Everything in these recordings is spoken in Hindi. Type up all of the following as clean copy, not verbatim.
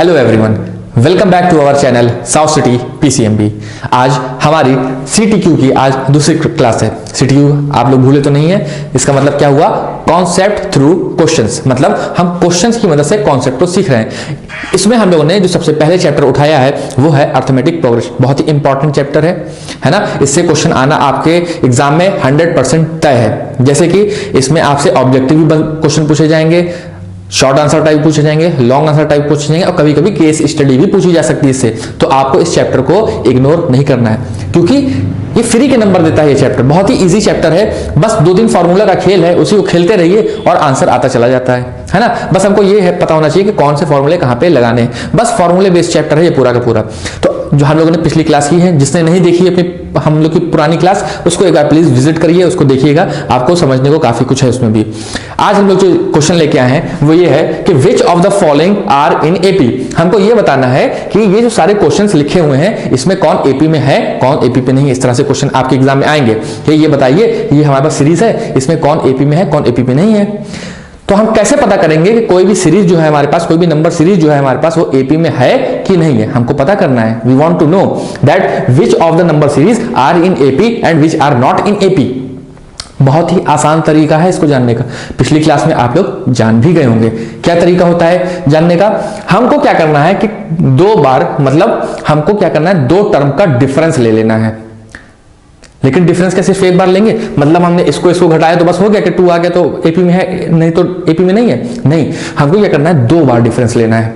Hello everyone, welcome back to our channel South City PCMB. आज हमारी सीटीक्यू की आज दूसरी क्लास है। सीटीक्यू आप लोग भूले तो नहीं है। इसका मतलब क्या हुआ? कॉन्सेप्ट थ्रू क्वेश्चंस, मतलब हम क्वेश्चंस की मदद से कॉन्सेप्ट को सीख रहे हैं। इसमें हम लोगों ने जो सबसे पहले चैप्टर उठाया है वो है अर्थमेटिक प्रोग्रेशन। बहुत ही इंपॉर्टेंट चैप्टर है ना। इससे क्वेश्चन आना आपके एग्जाम में 100% तय है। जैसे कि इसमें आपसे ऑब्जेक्टिव क्वेश्चन पूछे जाएंगे, शॉर्ट आंसर टाइप पूछे जाएंगे, लॉन्ग आंसर टाइप पूछे जाएंगे और कभी कभी केस स्टडी भी पूछी जा सकती है इससे। तो आपको इस चैप्टर को इग्नोर नहीं करना है, क्योंकि ये फ्री के नंबर देता है। ये चैप्टर बहुत ही इजी चैप्टर है। बस 2-3 फॉर्मूला का खेल है, उसी को खेलते रहिए और आंसर आता चला जाता है ना। बस हमको ये है पता होना चाहिए कि कौन से फॉर्मूले कहां पे लगाने हैं। बस फॉर्मूले बेस्ड चैप्टर है ये पूरा का पूरा। तो जो हम लोगों ने पिछली क्लास की है, जिसने नहीं देखी अपनी हम लोग की पुरानी क्लास, उसको एक बार प्लीज विजिट करिए, उसको देखिएगा, आपको समझने को काफी कुछ है उसमें भी। आज हम लोग जो क्वेश्चन लेके आए हैं वो ये है कि which of the following are in AP. हमको ये बताना है कि ये जो सारे क्वेश्चंस लिखे हुए हैं इसमें कौन एपी में है, कौन एपी पे नहीं है। इस तरह से क्वेश्चन आपके एग्जाम में आएंगे कि ये बताइए, ये हमारे पास सीरीज है, इसमें कौन एपी में है, कौन एपी पे नहीं है। तो हम कैसे पता करेंगे कि कोई भी सीरीज जो है हमारे पास, कोई भी नंबर सीरीज जो है हमारे पास, वो एपी में है कि नहीं है? हमको पता करना है। We want to know that which of the number series are in AP and which are not in AP. बहुत ही आसान तरीका है इसको जानने का। पिछली क्लास में आप लोग जान भी गए होंगे क्या तरीका होता है जानने का। हमको क्या करना है कि 2 बार, मतलब हमको क्या करना है, 2 टर्म का डिफरेंस ले लेना है। लेकिन डिफरेंस कैसे सिर्फ एक बार लेंगे? मतलब हमने इसको घटाया तो बस हो गया कि 2 आ गया तो एपी में है, नहीं तो एपी में नहीं है। नहीं, हमको क्या करना है, 2 बार डिफरेंस लेना है।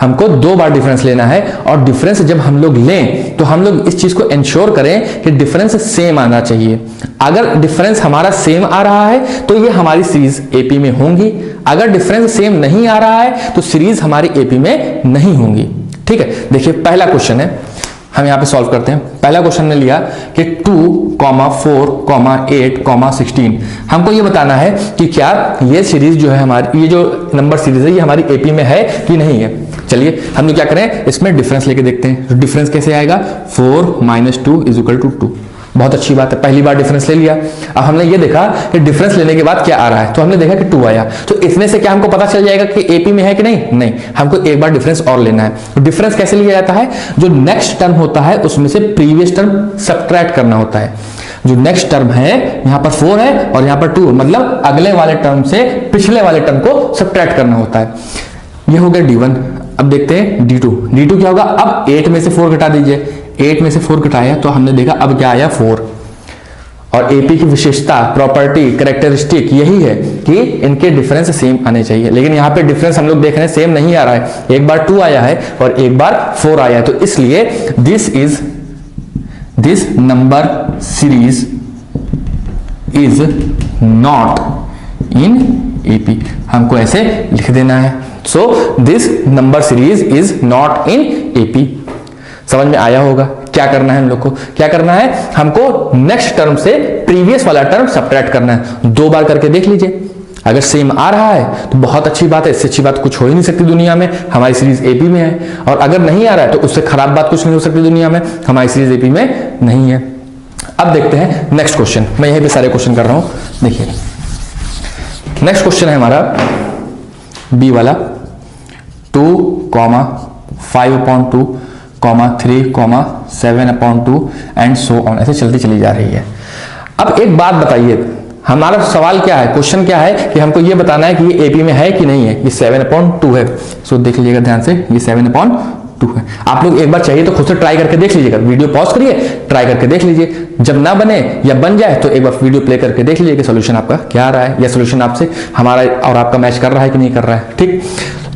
हमको 2 बार डिफरेंस लेना है। और डिफरेंस जब हम लोग लें तो हम लोग इस चीज को इंश्योर करें कि डिफरेंस सेम आना चाहिए। अगर डिफरेंस हमारा सेम आ रहा है तो ये हमारी सीरीज एपी में होंगी। अगर डिफरेंस सेम नहीं आ रहा है तो सीरीज हमारी एपी में नहीं होंगी। ठीक है, देखिए पहला क्वेश्चन है, हम यहां पे सॉल्व करते हैं। पहला क्वेश्चन ने लिया कि 2, 4, 8, 16। हमको ये बताना है कि क्या ये सीरीज जो है हमारी, ये जो नंबर सीरीज है, ये हमारी एपी में है कि नहीं है। चलिए हम लोग क्या करें, इसमें डिफरेंस लेके देखते हैं। डिफरेंस कैसे आएगा? 4 - 2 = 2। बहुत अच्छी बात है, पहली बार डिफरेंस ले लिया। अब हमने ये देखा कि डिफरेंस लेने के बाद क्या आ रहा है, तो हमने देखा कि 2 आया। तो इसमें से क्या हमको पता चल जाएगा कि एपी में है कि नहीं? नहीं, हमको एक बार डिफरेंस और लेना है। तो डिफरेंस कैसे लिया जाता है? जो नेक्स्ट टर्म होता है उसमें से प्रीवियस टर्म सब्ट्रैक्ट करना होता है। जो नेक्स्ट टर्म है, यहां पर 4 है और यहां पर 2, मतलब अगले वाले टर्म से पिछले वाले टर्म को सब्ट्रैक्ट करना होता है। ये हो गया D1। अब देखते हैं D2। D2 क्या होगा? अब 8 में से 4 घटा दीजिए। 8 में से 4 घटाया तो हमने देखा अब क्या आया, 4। और एपी की विशेषता, प्रॉपर्टी, कैरेक्टरिस्टिक यही है कि इनके डिफरेंस सेम आने चाहिए। लेकिन यहाँ पे डिफरेंस हम लोग देख रहे हैं सेम नहीं आ रहा है। एक बार 2 आया है और एक बार 4 आया है। तो इसलिए this number series is not in AP. हमको ऐसे लिख देना है। So this number series is not in AP. समझ में आया होगा क्या करना है हम लोग को? क्या करना है, हमको नेक्स्ट टर्म से प्रीवियस वाला टर्म सब्ट्रैक्ट करना है। 2 बार करके देख लीजिए। अगर सेम आ रहा है तो बहुत अच्छी बात है, इससे अच्छी बात कुछ हो ही नहीं सकती दुनिया में, हमारी सीरीज एपी में है। और अगर नहीं आ रहा है तो उससे खराब बात कुछ नहीं हो सकती दुनिया में, हमारी सीरीज एपी में नहीं है। अब देखते हैं नेक्स्ट क्वेश्चन। मैं यहीं पे सारे क्वेश्चन कर रहा हूं, देखिए नेक्स्ट क्वेश्चन है हमारा बी वाला। 2, 5/2, 3, 7/2 एंड सो ऑन, ऐसे चलती चली जा रही है। अब एक बात बताइए, हमारा सवाल क्या है, क्वेश्चन क्या है कि हमको ये बताना है कि ये एपी में है कि नहीं है। ये 7/2 है। सो देख लीजिएगा ध्यान से, ये 7/2 है। आप लोग एक बार चाहिए तो खुद से ट्राई करके देख लीजिएगा। वीडियो पॉज करिए, ट्राई करके देख लीजिए। जब ना बने या बन जाए तो एक बार वीडियो प्ले करके देख लीजिए कि सोल्यूशन आपका क्या आ रहा है, या सोल्यूशन आपसे हमारा और आपका मैच कर रहा है कि नहीं कर रहा है। ठीक,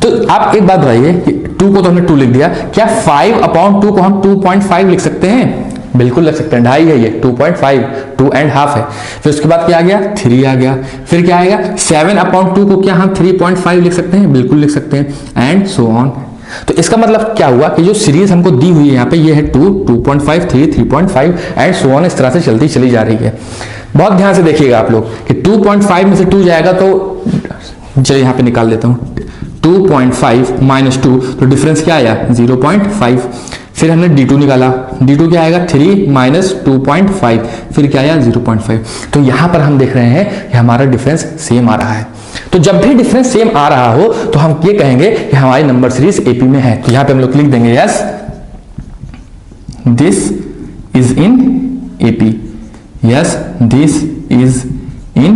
तो आप एक बात बताइए कि 2 को तो हमने 2 लिख दिया, क्या 5/2 को हम 2.5 लिख सकते हैं? बिल्कुल लिख सकते हैं। 2.5 है ये, 2.5, 2.5 है। फिर उसके बाद क्या आ गया, 3 आ गया। फिर क्या आएगा, 7/2 को क्या हम 3.5 लिख सकते हैं? बिल्कुल लिख सकते हैं। And so on. तो इसका मतलब क्या हुआ कि जो सीरीज हमको दी हुई है यहाँ पे, ये है 2, 2.5, 3, 3.5 एंड सो ऑन, इस तरह से चलती चली जा रही है। बहुत ध्यान से देखिएगा आप लोग कि 2.5 में से 2 जाएगा तो चलिए यहाँ पे निकाल देता हूँ। 2.5 - 2 तो डिफरेंस क्या आया, 0.5। फिर हमने D2 निकाला, D2 क्या आएगा, 3 - 2.5, फिर क्या आया 0.5। तो यहां पर हम देख रहे हैं कि हमारा डिफरेंस सेम आ रहा है। तो जब भी डिफरेंस सेम आ रहा हो तो हम ये कहेंगे कि हमारी नंबर सीरीज एपी में है। तो यहां पे हम लोग लिख देंगे yes this is in AP, yes this is in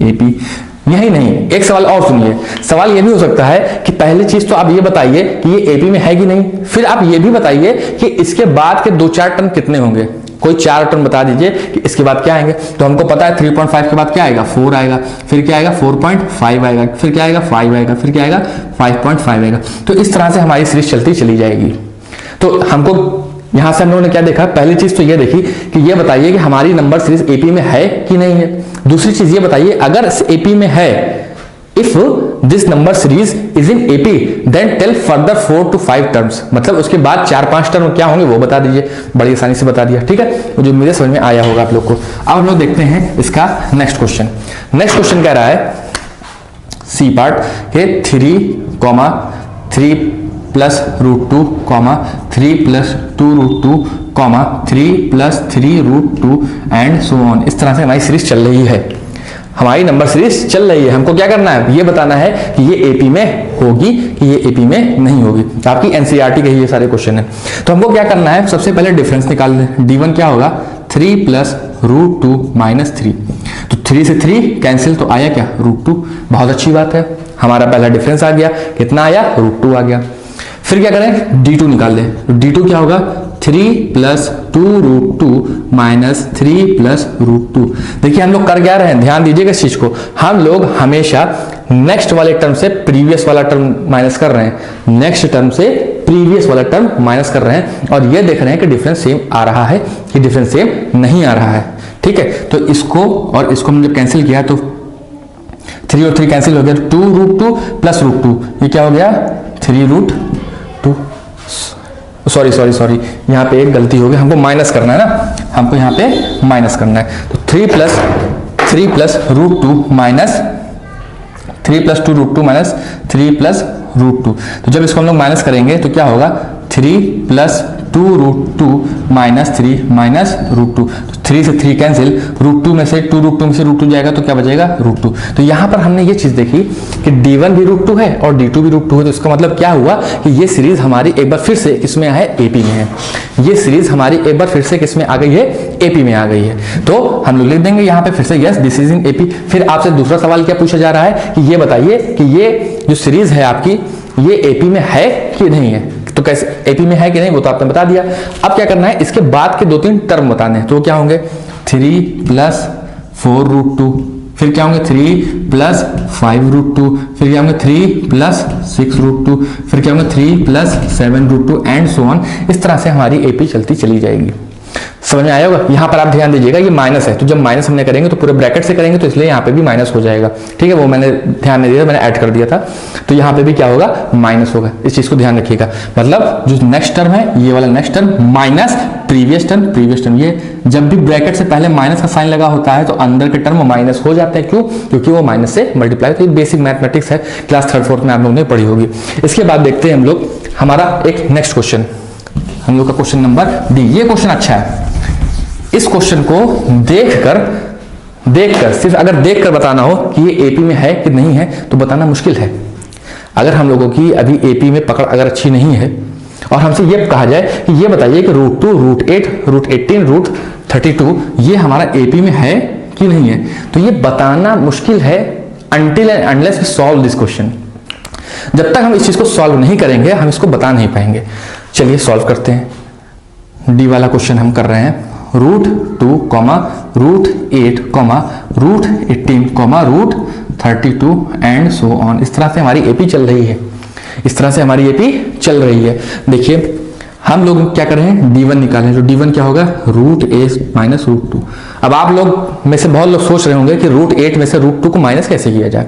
AP. यही नहीं, एक सवाल और सुनिए। सवाल यह भी हो सकता है कि पहली चीज तो आप ये बताइए कि ये एपी में है कि नहीं, फिर आप ये भी बताइए कि इसके बाद के 2-4 टर्म कितने होंगे। कोई 4 टर्म बता दीजिए कि इसके बाद क्या आएंगे। तो हमको पता है 3.5 के बाद क्या आएगा, 4 आएगा, फिर क्या आएगा 4.5 आएगा, फिर क्या आएगा 5 आएगा, फिर क्या आएगा 5.5 आएगा। तो इस तरह से हमारी सीरीज चलती चली जाएगी। तो हमको यहां से हम लोगों ने क्या देखा, पहली चीज तो ये देखी कि ये बताइए कि हमारी नंबर सीरीज एपी में है कि नहीं है। दूसरी चीज ये बताइए अगर एपी में है, if this number series is in AP then tell further 4 to 5 terms, मतलब उसके बाद 4-5 टर्म क्या होंगे वो बता दीजिए। बड़ी आसानी से बता दिया, ठीक है, जो मुझे समझ में आया होगा आप लोग को। अब हम लोग देखते हैं इसका नेक्स्ट क्वेश्चन। नेक्स्ट क्वेश्चन कह रहा है सी पार्ट के 3, 3 + √2, 3 + 2√2, 3 + 3√2 एंड सो ऑन। इस तरह से हमारी सीरीज चल रही है, हमारी नंबर सीरीज चल रही है। हमको क्या करना है, ये बताना है कि ये एपी में होगी कि ये एपी में नहीं होगी। आपकी एनसीईआरटी के ये सारे क्वेश्चन है। तो हमको क्या करना है, सबसे पहले डिफरेंस निकाल लें। d1 क्या होगा 3 + √2 - 3। तो 3 से 3 कैंसिल, तो आया क्या √2। बहुत अच्छी बात है, हमारा पहला डिफरेंस आ गया। कितना आया, √2 आ गया। फिर क्या करें, d2 निकाल लें। तो d2 क्या होगा 3 + 2√2 - 3 + √2। देखिए हम लोग कर क्या रहे हैं, ध्यान दीजिएगा इस चीज को। हम लोग हमेशा नेक्स्ट वाले टर्म से प्रीवियस वाला टर्म माइनस कर रहे हैं, नेक्स्ट टर्म से प्रीवियस वाला टर्म माइनस कर रहे हैं, और ये देख रहे हैं कि डिफरेंस सेम आ रहा है कि डिफरेंस सेम नहीं आ रहा है। ठीक है, तो इसको और इसको हमने जब कैंसिल किया तो 3 और 3 कैंसिल हो गया, 2√2 + √2, ये क्या हो गया 3√2। सॉरी, यहाँ पे एक गलती हो गई, हमको माइनस करना है ना, हमको यहाँ पे माइनस करना है। तो 3 + 2√2 - 3 + 2√2 - 3 + √2। तो जब इसको हम लोग माइनस करेंगे तो क्या होगा 3 + 2√2 - 3 - √2। तो 3 से 3 कैंसिल, √2 में से 2√2 में से √2 जाएगा तो क्या बचेगा √2। तो यहाँ पर हमने ये चीज देखी कि d1 भी √2 है और d2 भी √2 है। तो इसका मतलब क्या हुआ कि ये सीरीज हमारी एक बार फिर से किसमें है, एपी में है। ये सीरीज हमारी एक बार फिर से किसमें आ गई है, एपी में आ गई है। तो हम लोग लिख देंगे यहाँ पे फिर से yes this is in AP. फिर आपसे दूसरा सवाल क्या पूछा जा रहा है कि ये बताइए कि ये जो सीरीज है आपकी ये एपी में है कि नहीं है। तो कैसे एपी में है कि नहीं वो तो आपने बता दिया। अब क्या करना है, इसके बाद के 2-3 टर्म बताने हैं। तो क्या होंगे 3 + 4√2, फिर क्या होंगे 3 + 5√2, फिर क्या होंगे 3 + 6√2, फिर क्या होंगे 3 + 7√2 एंड सो ऑन। इस तरह से हमारी एपी चलती चली जाएगी। समझ में आया होगा। यहाँ पर आप ध्यान दीजिएगा ये माइनस है, तो जब माइनस हमने करेंगे तो पूरे ब्रैकेट से करेंगे तो इसलिए यहाँ पे भी माइनस हो जाएगा। ठीक है, वो मैंने ध्यान नहीं दिया, मैंने ऐड कर दिया था। तो यहाँ पे भी क्या होगा माइनस होगा, इस चीज को ध्यान रखिएगा। मतलब जो नेक्स्ट टर्म है ये वाला next term minus previous term, ये जब भी ब्रैकेट से पहले माइनस का साइन लगा होता है तो अंदर के टर्म माइनस हो जाते हैं। क्यों, क्योंकि वो माइनस से मल्टीप्लाई। तो ये बेसिक मैथमेटिक्स है, क्लास 3rd-4th में आप लोगों ने पढ़ी होगी। इसके बाद देखते हैं हम लोग हमारा एक नेक्स्ट क्वेश्चन, हम लोग का क्वेश्चन नंबर डी। ये क्वेश्चन अच्छा है। इस क्वेश्चन को देखकर सिर्फ अगर देखकर बताना हो कि ये एपी में है कि नहीं है तो बताना मुश्किल है। अगर हम लोगों की अभी एपी में पकड़ अगर अच्छी नहीं है और हमसे ये कहा जाए कि ये बताइए कि √2, √8, √18, √32 ये हमारा एपी में है कि नहीं है, तो ये बताना मुश्किल है until and unless we solve this question। जब तक हम इस चीज को सॉल्व नहीं करेंगे हम इसको बता नहीं पाएंगे। चलिए सॉल्व करते हैं। डी वाला क्वेश्चन हम कर रहे हैं, √2, √8, √18, √32 एंड सो ऑन। इस तरह से हमारी एपी चल रही है, इस तरह से हमारी एपी चल रही है। देखिए हम लोग क्या कर रहे हैं, d1 निकालें। तो d1 क्या होगा √8 - √2। अब आप लोग में से बहुत लोग सोच रहे होंगे कि √8 में से √2 को माइनस कैसे किया जाए।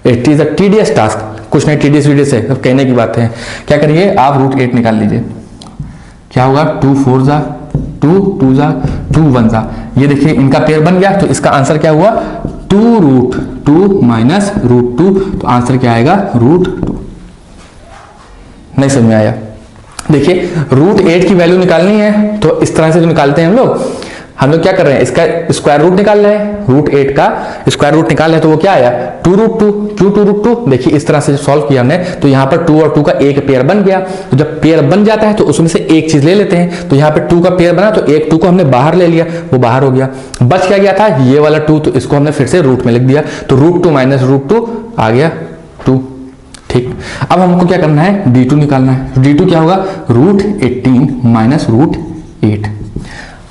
It is a tedious task, कुछ नहीं टीडियस वीडियस है, अब कहने की बात है। क्या करिए आप √8 निकाल लीजिए, क्या होगा 2 4 जा 2 2 जा 2 1 जा। ये देखिए इनका पेयर बन गया, तो इसका आंसर क्या हुआ 2√2 - √2। तो आंसर क्या आएगा √2। नहीं समझ में आया। देखिए √8 की वैल्यू निकालनी है तो इस तरह से जो निकालते हैं हम लोग, हम लोग क्या कर रहे हैं, इसका स्क्वायर रूट निकाल रहे हैं, रूट 8 का स्क्वायर रूट निकाल रहे हैं, तो वो क्या आया 2√2। क्यों 2√2? देखिए इस तरह से सॉल्व किया हमने तो यहाँ पर 2 और 2 का एक पेयर बन गया। तो जब पेयर बन जाता है तो उसमें से एक चीज ले लेते हैं, तो यहाँ पे 2 का पेयर बना तो एक 2 को हमने बाहर ले लिया, वो बाहर हो गया। बच क्या गया था ये वाला 2, तो इसको हमने फिर से रूट में लिख दिया, तो √2 माइनस √2 आ गया 2। ठीक, अब हमको क्या करना है, d2 निकालना है। d2 क्या होगा, √18 माइनस √8।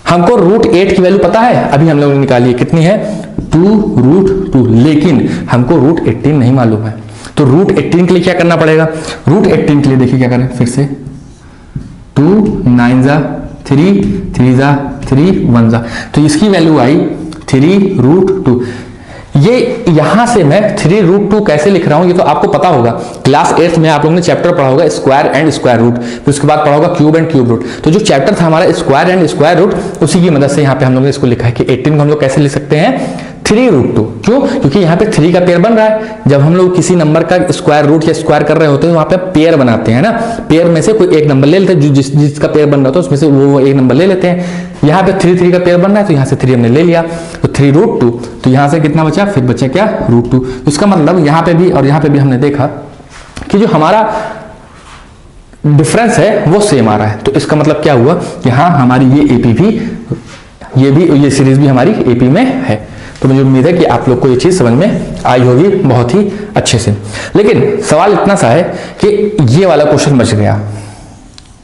हमको √8 की वैल्यू पता है, अभी हम लोगों ने निकाली है, कितनी है 2√2, लेकिन हमको √18 नहीं मालूम है। तो √18 के लिए क्या करना पड़ेगा, √18 के लिए देखिए क्या करें फिर से, 2 9 जा 3 3 जा 3 1 जा, तो इसकी वैल्यू आई 3√2। ये यहां से मैं 3√2 कैसे लिख रहा हूं ये तो आपको पता होगा, क्लास 8 में आप लोगों ने चैप्टर पढ़ा होगा स्क्वायर एंड स्क्वायर रूट, फिर उसके बाद पढ़ा होगा क्यूब एंड क्यूब रूट। तो जो चैप्टर था हमारा स्क्वायर एंड स्क्वायर रूट, उसी की मदद से यहाँ पे हम लोगों ने इसको लिखा है कि 18 को हम लोग कैसे लिख सकते हैं 3√2। क्यों, क्योंकि यहाँ पे 3 का पेयर बन रहा है। जब हम लोग किसी नंबर का स्क्वायर रूट या स्क्वायर कर रहे होते हैं वहां पे पेयर बनाते हैं ना, पेयर में से कोई एक नंबर ले लेते हैं, जिसका पेयर बन रहा होता है उसमें से वो एक नंबर ले लेते हैं। यहाँ पे 3 का पेयर बन रहा है तो यहाँ से 3 हमने ले लिया, तो 3√2। तो यहाँ से कितना बचा, फिर बचा क्या √2। तो इसका मतलब यहाँ पे भी और यहाँ पे भी हमने देखा कि जो हमारा डिफरेंस है वो सेम आ रहा है। तो इसका मतलब क्या हुआ कि हाँ हमारी ये एपी भी, ये सीरीज भी हमारी एपी में है। तो मुझे उम्मीद है कि आप लोग को ये चीज समझ में आई होगी बहुत ही अच्छे से। लेकिन सवाल इतना सा है कि ये वाला क्वेश्चन बच गया,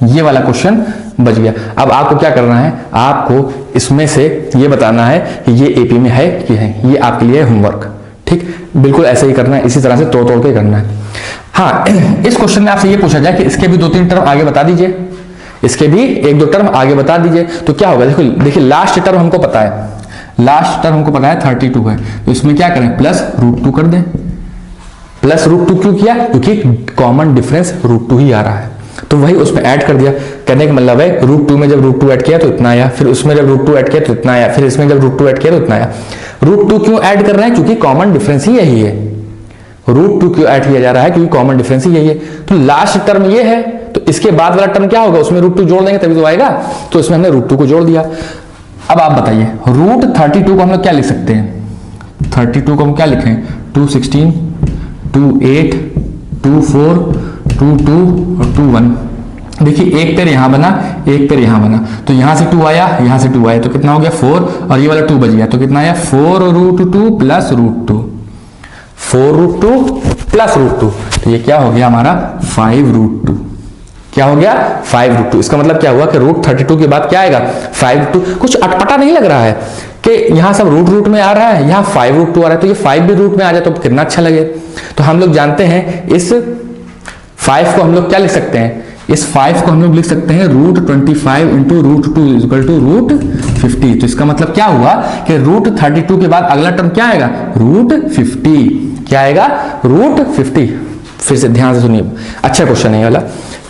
ये वाला क्वेश्चन बच गया। अब आपको क्या करना है, आपको इसमें से ये बताना है कि ये एपी में है कि है, ये आपके लिए होमवर्क। ठीक, बिल्कुल ऐसे ही करना है, इसी तरह से तोड़ तोड़ के करना है। हाँ, इस क्वेश्चन में आपसे ये पूछा जाए कि इसके भी 2-3 टर्म आगे बता दीजिए, इसके भी 1-2 टर्म आगे बता दीजिए, तो क्या होगा। देखो देखिए लास्ट टर्म हमको पता है, लास्ट टर्म हमको पता है 32 है, तो इसमें क्या करें प्लस √2 कर दें। प्लस √2 क्यों किया, क्योंकि कॉमन डिफरेंस √2 ही आ रहा है, तो वही उसमें ऐड कर दिया। कहने का मतलब है √2 में जब √2 ऐड किया तो इतना आया, फिर उसमें जब √2 ऐड किया तो इतना आया, फिर इसमें जब √2 ऐड किया तो इतना आया। √2 क्यों ऐड कर रहे हैं, क्योंकि कॉमन डिफरेंस ही यही है। √2 क्यों ऐड किया जा रहा है, क्योंकि कॉमन डिफरेंस ही यही है। तो लास्ट टर्म ये है, तो इसके बाद वाला टर्म क्या होगा, उसमें √2 जोड़ देंगे तभी तो आएगा, तो इसमें हमने √2 को जोड़ दिया। अब आप बताइए √32 को हम लोग क्या लिख सकते हैं, 32 को हम क्या लिखें, 216 28 24 22 और 21। देखिए एक पेयर यहां बना, एक पेयर यहां बना, तो यहां से 2 आया, यहां से 2 आया, तो कितना हो गया 4, और ये वाला 2 बच गया, तो कितना आया 4√2 प्लस √2, 4√2 प्लस √2, तो ये क्या हो गया हमारा 5√2। क्या हो गया 5√2। इसका मतलब क्या हुआ कि √32 के बाद क्या आएगा 5√2। कुछ अटपटा नहीं लग रहा है कि यहां सब रूट में आ रहा है, यहां 5√2 आ रहा है, तो ये 5 भी रूट में आ जाए तो कितना अच्छा लगे। तो हम लोग जानते हैं इस 5 को हम लोग क्या लिख सकते हैं, इस 5 को हम लोग लिख सकते हैं √25 इंटू √2 इक्वल टू √50। तो इसका मतलब क्या हुआ कि √32 के बाद अगला टर्म क्या आएगा √50। क्या आएगा √50। फिर से ध्यान से सुनिए, अच्छा क्वेश्चन है ये वाला।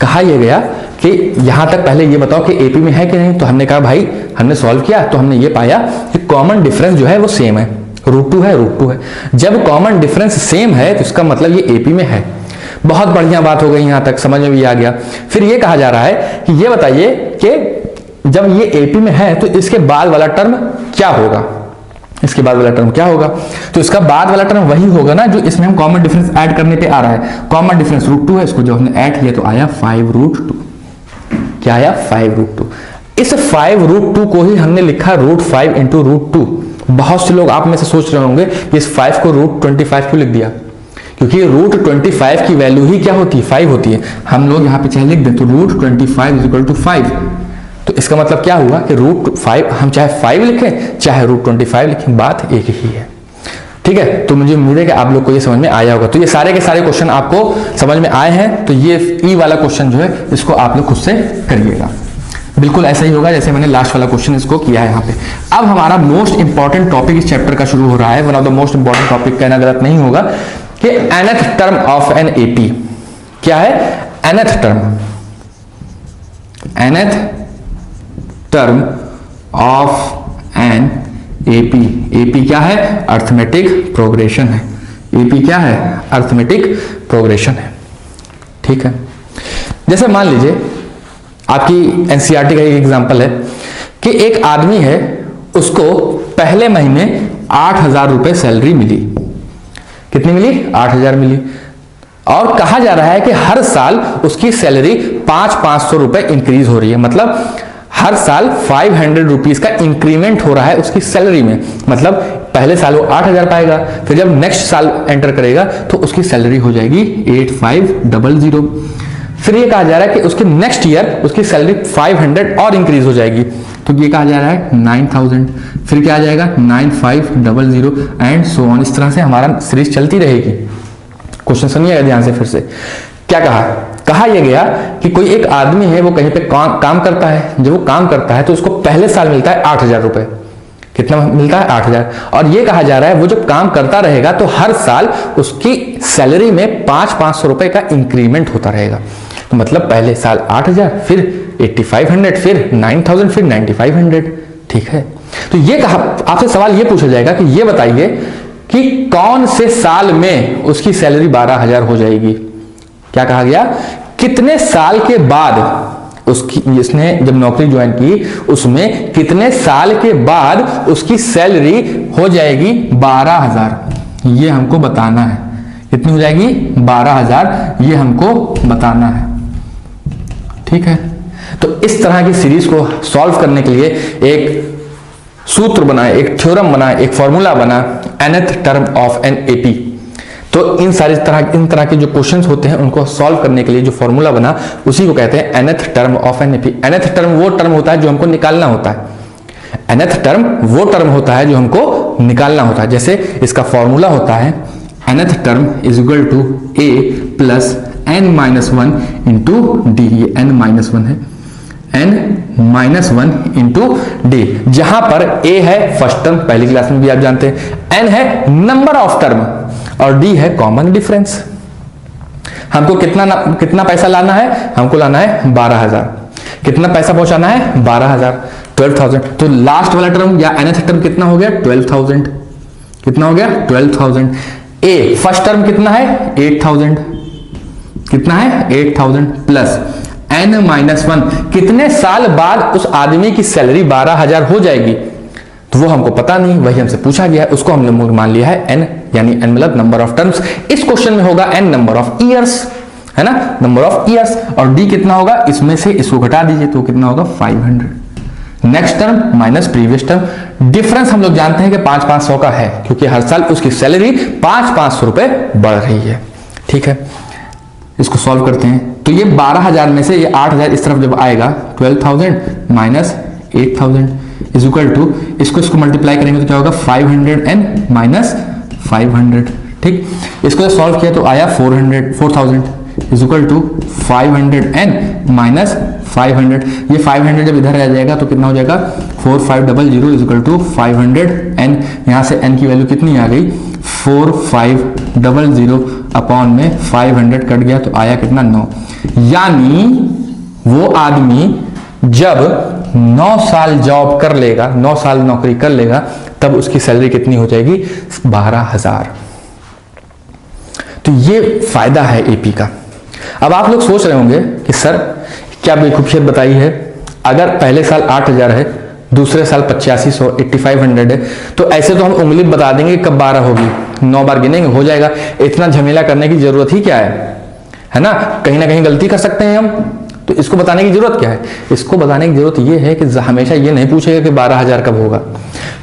कहा यह गया कि यहां तक पहले ये बताओ कि एपी में है कि नहीं, तो हमने कहा भाई हमने सॉल्व किया तो हमने ये पाया कि कॉमन डिफरेंस जो है वो सेम है, √2 है √2 है। जब कॉमन डिफरेंस सेम है तो इसका मतलब ये एपी में है। बहुत बढ़िया बात हो गई, यहां तक समझ में भी आ गया। फिर ये कहा जा रहा है कि ये बताइए कि जब ये एपी में है तो इसके बाद वाला टर्म क्या होगा, इसके बाद वाला टर्म क्या होगा। तो इसका बाद वाला टर्म वही होगा ना जो इसमें हम कॉमन डिफरेंस ऐड करने पे आ रहा है। कॉमन डिफरेंस √2 है, इसको जब हमने ऐड किया तो आया 5√2। क्या आया 5√2। इस 5√2 को ही हमने लिखा √5 इंटू √2। बहुत से लोग आप में से सोच रहे होंगे कि इस 5 को √25 क्यों लिख दिया, क्योंकि √25 की वैल्यू ही क्या होती है 5 होती है। हम लोग यहाँ पे चाहे लिख दें तो √25 इक्वल टू 5। तो इसका मतलब क्या हुआ कि √5 हम चाहे 5 लिखें चाहे √25 लिखें, बात एक ही है। ठीक है, तो मुझे उम्मीद है कि आप लोग को ये समझ में आया होगा। तो ये सारे के सारे क्वेश्चन आपको समझ में आए हैं, तो ये ई वाला क्वेश्चन जो है इसको आप लोग खुद से करिएगा। बिल्कुल ऐसा ही होगा जैसे मैंने लास्ट वाला क्वेश्चन इसको किया है यहाँ पे। अब हमारा मोस्ट इंपॉर्टेंट टॉपिक इस चैप्टर का शुरू हो रहा है। One of the most important topic कहना गलत नहीं होगा कि nth term of an AP. क्या है nth term, nth term of an AP. AP क्या है, अर्थमेटिक प्रोग्रेशन है। एपी क्या है, अर्थमेटिक प्रोग्रेशन है। ठीक है, जैसे मान लीजिए आपकी एनसीईआरटी का एक एग्जांपल है कि एक आदमी है, उसको पहले महीने 8,000 रुपए सैलरी मिली। कितनी मिली? 8,000 मिली। और कहा जा रहा है कि हर साल उसकी सैलरी 500 रुपए इंक्रीज हो रही है, मतलब हर साल 500 रुपीज का इंक्रीमेंट हो रहा है उसकी सैलरी में। मतलब पहले साल वो 8,000 पाएगा, फिर जब नेक्स्ट साल एंटर करेगा तो उसकी सैलरी हो जाएगी 8,500। फिर ये कहा जा रहा है कि उसके नेक्स्ट ईयर उसकी सैलरी 500 और इंक्रीज हो जाएगी, तो ये कहा जा रहा है 9,000। फिर क्या आ जाएगा? 9,500 एंड सो ऑन। इस तरह से हमारा सीरीज चलती रहेगी। क्वेश्चन सुनिएगा ध्यान से फिर से। क्या कहा यह गया कि कोई एक आदमी है, वो कहीं पे काम करता है। जब वो काम करता है तो उसको पहले साल मिलता है 8,000 रुपए। कितना मिलता है? 8,000। और ये कहा जा रहा है वो जब काम करता रहेगा तो हर साल उसकी सैलरी में 500 रुपए का इंक्रीमेंट होता रहेगा। तो मतलब पहले साल 8,000, फिर 8,500, फिर 9,000, फिर 9,500। ठीक है, तो ये कहा आपसे सवाल ये पूछा जाएगा कि ये बताइए कि कौन से साल में उसकी सैलरी 12,000 हो जाएगी। क्या कहा गया? कितने साल के बाद उसकी, इसने जब नौकरी ज्वाइन की उसमें कितने साल के बाद उसकी सैलरी हो जाएगी 12,000। ये हमको बताना है। कितनी हो जाएगी? 12,000। ये हमको बताना है। ठीक है, तो इस तरह की सीरीज को सॉल्व करने के लिए एक सूत्र बनाए, एक थ्योरम बनाए, एक फॉर्मूला बना, nth term of an AP. तो इन तरह के जो क्वेश्चंस होते हैं उनको सॉल्व करने के लिए जो फॉर्मूला बना उसी को कहते हैं nth term of an AP. nth term वो टर्म होता है जो हमको निकालना होता है। nth टर्म वो टर्म होता है जो हमको निकालना होता है। जैसे इसका फॉर्मूला होता है nth term is equal to a plus n-1 into d. ये n-1 है, n-1 इंटू डी, जहां पर a है फर्स्ट टर्म, पहली क्लास में भी आप जानते हैं, n है नंबर ऑफ टर्म और d है कॉमन डिफरेंस। हमको कितना पैसा लाना है? हमको लाना है 12,000। कितना पैसा पहुंचाना है? 12,000, 12,000। तो लास्ट वाला टर्म या nth टर्म कितना हो गया? 12,000। कितना हो गया? 12,000। a फर्स्ट टर्म कितना है? 8,000। कितना है? 8,000 प्लस n-1 कितने साल बाद उस आदमी की सैलरी 12,000 हो जाएगी, तो वो हमको पता नहीं, वही हमसे पूछा गया है, उसको हमने मान लिया है n, यानी n मतलब नंबर ऑफ टर्म्स। इस क्वेश्चन में होगा n नंबर ऑफ ईयर्स, है ना, नंबर ऑफ ईयर्स। और d कितना होगा? इसमें से इसको घटा दीजिए तो कितना होगा? 500। Next term minus previous term. Difference हम लोग जानते हैं कि 500 का है, क्योंकि हर साल उसकी सैलरी 500 रुपए बढ़ रही है। ठीक है, इसको सॉल्व करते हैं। तो ये 12,000 में से ये 8,000 इस तरफ जब आएगा, 12,000 माइनस 8,000 इज इक्वल टू, इसको मल्टीप्लाई करेंगे तो क्या होगा? 500n minus 500। ठीक, इसको सॉल्व किया तो आया 4,000 is equal to 500n minus 500। ये 500 जब इधर आ जाएगा तो कितना हो जाएगा? 4,500 इज इक्वल टू 500n। यहां से n की वैल्यू कितनी आ गई? 4,500 अपॉन में 500 कट गया तो आया कितना? 9। यानी वो आदमी जब 9 साल जॉब कर लेगा, 9 साल नौकरी कर लेगा, तब उसकी सैलरी कितनी हो जाएगी? 12,000। तो ये फायदा है एपी का। अब आप लोग सोच रहे होंगे कि सर क्या बेखूबियत बताई है, अगर पहले साल 8,000 है, दूसरे साल 8500 8,500 है, तो ऐसे तो हम उंगली बता देंगे कब 12 होगी, 9 बार गिनेंगे हो जाएगा। इतना झमेला करने की जरूरत ही क्या है ना? कहीं ना कहीं गलती कर सकते हैं हम, तो इसको बताने की जरूरत क्या है? इसको बताने की जरूरत यह है कि हमेशा ये नहीं पूछेगा कि 12,000 कब होगा।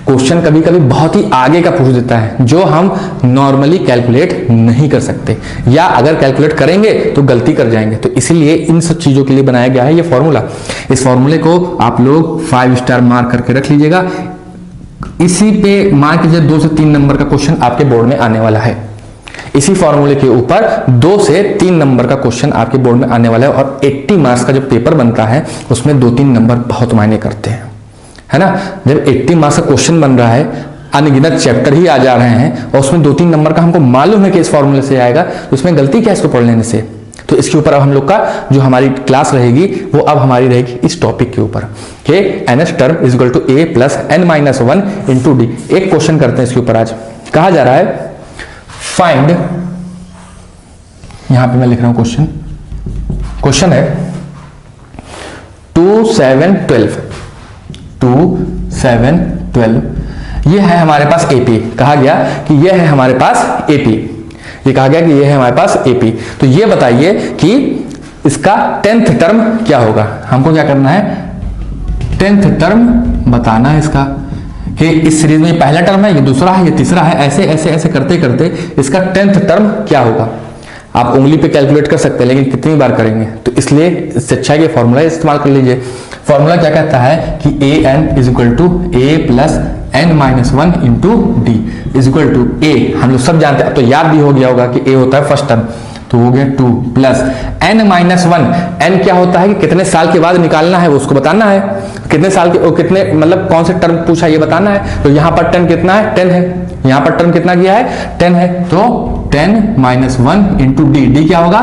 क्वेश्चन कभी कभी बहुत ही आगे का पूछ देता है जो हम नॉर्मली कैलकुलेट नहीं कर सकते, या अगर कैलकुलेट करेंगे तो गलती कर जाएंगे। तो इसीलिए इन सब चीजों के लिए बनाया गया है ये फॉर्मूला। इस फॉर्मूले को आप लोग 5 स्टार मार्क करके रख लीजिएगा। इसी पे मान कीजिए 2 से 3 नंबर का क्वेश्चन आपके बोर्ड में आने वाला है। इसी फॉर्मूले के ऊपर 2 से 3 नंबर का क्वेश्चन आपके बोर्ड में आने वाला है। और 80 मार्क्स का जो पेपर बनता है उसमें 2-3 नंबर बहुत मायने करते हैं, है ना। जब 80 मार्क्स का क्वेश्चन बन रहा है, अनगिनत चैप्टर ही आ जा रहे हैं और उसमें 2-3 नंबर का हमको मालूम है कि इस फॉर्मूले से आएगा, तो उसमें गलती क्या है इसको पढ़ लेने से। तो इसके ऊपर अब हम लोग का जो हमारी क्लास रहेगी वो अब हमारी रहेगी इस टॉपिक के ऊपर कि nth term is equal to a plus n-1 into d. एक क्वेश्चन करते हैं इसके ऊपर। आज कहा जा रहा है फाइंड, यहां पे मैं लिख रहा हूं क्वेश्चन है 2, 7, 12 12। ये है हमारे पास AP, कहा गया कि ये है हमारे पास AP, ये कहा गया कि ये है हमारे पास AP। तो ये बताइए कि इसका 10th टर्म क्या होगा। हमको क्या करना है, 10th टर्म बताना है इसका, कि इस सीरीज में पहला टर्म है, ये दूसरा है, ये तीसरा है, ऐसे ऐसे ऐसे करते करते इसका 10th टर्म क्या होगा। आप उंगली पे कैलकुलेट कर सकते हैं, लेकिन कितनी बार करेंगे, तो इसलिए इससे अच्छा है कि फॉर्मूला इस्तेमाल कर लीजिए। फॉर्मूला क्या कहता है कि an is equal to a plus n minus 1 into d is equal to a, हम लोग सब जानते हैं, अब तो याद भी हो गया होगा कि a होता है फर्स्ट टर्म, तो हो गया 2 प्लस n माइनस 1। n क्या होता है कि कितने साल के बाद निकालना है, वो उसको बताना है, कितने साल के, कितने मतलब कौन से टर्म पूछा ये बताना है। तो यहाँ पर टर्म कितना है, 10 है, यहाँ पर टर्म कितना किया है, 10 है, तो 10 माइनस 1 इंटू डी, डी क्या होगा,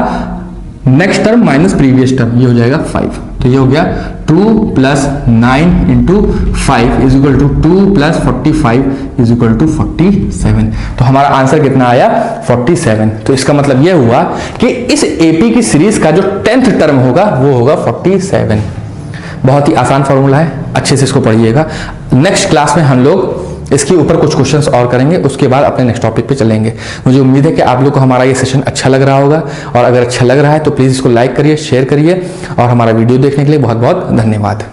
next term minus previous term, ये हो जाएगा 5। तो ये हो गया 2 plus 9 into 5 is equal to 2 plus 45 is equal to 47। तो हमारा आंसर कितना आया, 47। तो इसका मतलब ये हुआ कि इस AP की सीरीज का जो 10th टर्म होगा वो होगा 47। बहुत ही आसान फॉर्मूला है, अच्छे से इसको पढ़िएगा। नेक्स्ट क्लास में हम लोग इसके ऊपर कुछ क्वेश्चंस और करेंगे, उसके बाद अपने नेक्स्ट टॉपिक पे चलेंगे। मुझे उम्मीद है कि आप लोग को हमारा ये सेशन अच्छा लग रहा होगा, और अगर अच्छा लग रहा है तो प्लीज़ इसको लाइक करिए, शेयर करिए, और हमारा वीडियो देखने के लिए बहुत बहुत धन्यवाद।